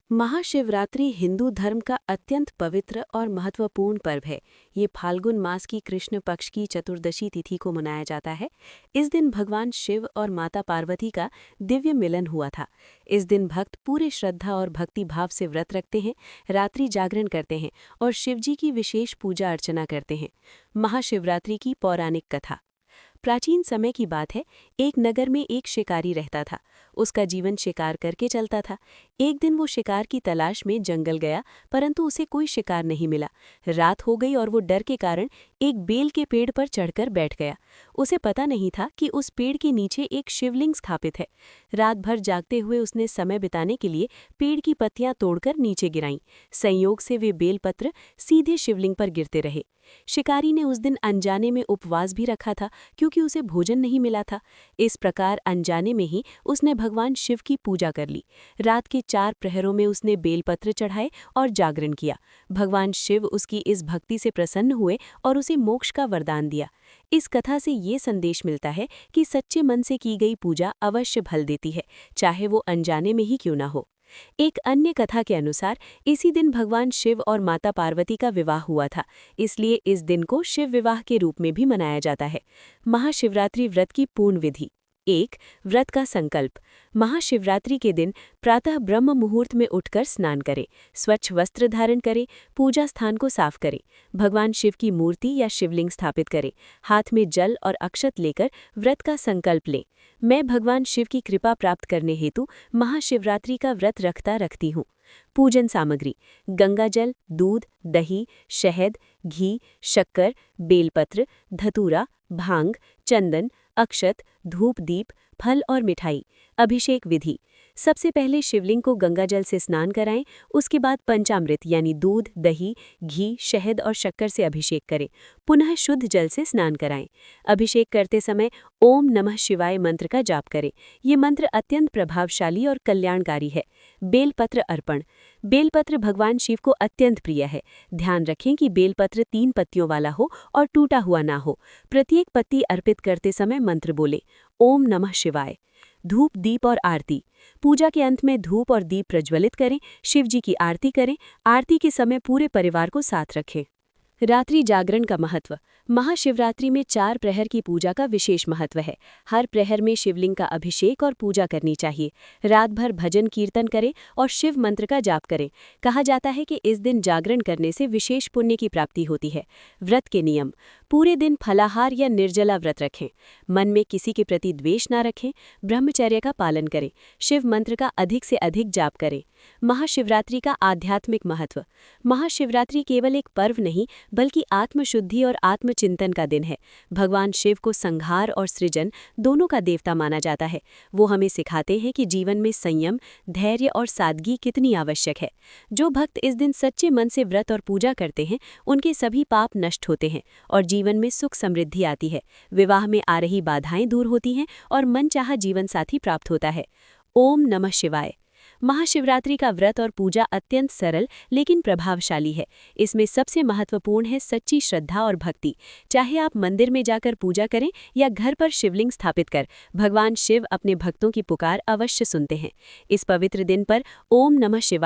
महाशिवरात्रि हिंदू धर्म का अत्यंत पवित्र और महत्वपूर्ण पर्व है। ये फाल्गुन मास की कृष्ण पक्ष की चतुर्दशी तिथि को मनाया जाता है। इस दिन भगवान शिव और माता पार्वती का दिव्य मिलन हुआ था। इस दिन भक्त पूरे श्रद्धा और भक्ति भाव से व्रत रखते हैं, रात्रि जागरण करते हैं और शिवजी की विशेष पूजा अर्चना करते हैं। महाशिवरात्रि की पौराणिक कथा। प्राचीन समय की बात है। एक नगर में एक शिकारी रहता था। उसका जीवन शिकार करके चलता था। एक दिन वो शिकार की तलाश में जंगल गया, परंतु उसे कोई शिकार नहीं मिला। रात हो गई और वो डर के कारण एक बेल के पेड़ पर चढ़कर बैठ गया। उसे पता नहीं था कि उस पेड़ के नीचे एक शिवलिंग स्थापित है। रात भर जागते हुए उसने समय बिताने के लिए पेड़ की पत्तियां तोड़कर नीचे गिराईं। संयोग से वे बेलपत्र सीधे शिवलिंग पर गिरते रहे। शिकारी ने उस दिन अनजाने में उपवास भी रखा था, क्योंकि उसे भोजन नहीं मिला था। इस प्रकार अनजाने में ही उसने भगवान शिव की पूजा कर ली। रात के 4 प्रहरों में उसने बेलपत्र चढ़ाए और जागरण किया। भगवान शिव उसकी इस भक्ति से प्रसन्न हुए और उसे मोक्ष का वरदान दिया। इस कथा से ये संदेश मिलता है कि सच्चे मन से की गई पूजा अवश्य फल देती है, चाहे वो अनजाने में ही क्यों ना हो। एक अन्य कथा के अनुसार इसी दिन भगवान शिव और माता पार्वती का विवाह हुआ था, इसलिए इस दिन को शिव विवाह के रूप में भी मनाया जाता है। महाशिवरात्रि व्रत की पूर्ण विधि। 1. व्रत का संकल्प। महाशिवरात्रि के दिन प्रातः ब्रह्म मुहूर्त में उठकर स्नान करें, स्वच्छ वस्त्र धारण करें, पूजा स्थान को साफ करें, भगवान शिव की मूर्ति या शिवलिंग स्थापित करें, हाथ में जल और अक्षत लेकर व्रत का संकल्प लें। मैं भगवान शिव की कृपा प्राप्त करने हेतु महाशिवरात्रि का व्रत रखती हूँ। पूजन सामग्री: गंगाजल, दूध, दही, शहद, घी, शक्कर, बेलपत्र, धतूरा, भांग, चंदन, अक्षत, धूप दीप, फल और मिठाई। अभिषेक विधि: सबसे पहले शिवलिंग को गंगाजल से स्नान कराएं, उसके बाद पंचामृत यानी दूध, दही, घी, शहद और शक्कर से अभिषेक करें। पुनः शुद्ध जल से स्नान कराएं। अभिषेक करते समय ओम नमः शिवाय मंत्र का जाप करें। ये मंत्र अत्यंत प्रभावशाली और कल्याणकारी है। बेलपत्र अर्पण। बेलपत्र भगवान शिव को अत्यंत प्रिय है। ध्यान रखें कि बेलपत्र 3 पत्तियों वाला हो और टूटा हुआ ना हो। प्रत्येक पत्ती अर्पित करते समय मंत्र बोले, ओम नमः शिवाय। धूप दीप और आरती। पूजा के अंत में धूप और दीप प्रज्वलित करें, शिव जी की आरती करें। आरती के समय पूरे परिवार को साथ रखें। रात्रि जागरण का महत्व। महाशिवरात्रि में 4 प्रहर की पूजा का विशेष महत्व है। हर प्रहर में शिवलिंग का अभिषेक और पूजा करनी चाहिए। रात भर भजन कीर्तन करें और शिव मंत्र का जाप करें। कहा जाता है कि इस दिन जागरण करने से विशेष पुण्य की प्राप्ति होती है। व्रत के नियम: पूरे दिन फलाहार या निर्जला व्रत रखें। मन में किसी के प्रति द्वेष न रखें। ब्रह्मचर्य का पालन करें। शिव मंत्र का अधिक से अधिक जाप करें। महाशिवरात्रि का आध्यात्मिक महत्व। महाशिवरात्रि केवल एक पर्व नहीं, बल्कि आत्मशुद्धि और आत्मचिंतन का दिन है। भगवान शिव को संहार और सृजन दोनों का देवता माना जाता है। वो हमें सिखाते हैं कि जीवन में संयम, धैर्य और सादगी कितनी आवश्यक है। जो भक्त इस दिन सच्चे मन से व्रत और पूजा करते हैं, उनके सभी पाप नष्ट होते हैं और जीवन में सुख समृद्धि आती है। विवाह में आ रही बाधाएं दूर होती हैं और मनचाहा जीवन साथी प्राप्त होता है। ओम नमः शिवाय। महाशिवरात्रि का व्रत और पूजा अत्यंत सरल लेकिन प्रभावशाली है। इसमें सबसे महत्वपूर्ण है सच्ची श्रद्धा और भक्ति। चाहे आप मंदिर में जाकर पूजा करें या घर पर शिवलिंग स्थापित कर, भगवान शिव अपने भक्तों की पुकार अवश्य सुनते हैं। इस पवित्र दिन पर ओम नमः शिवाय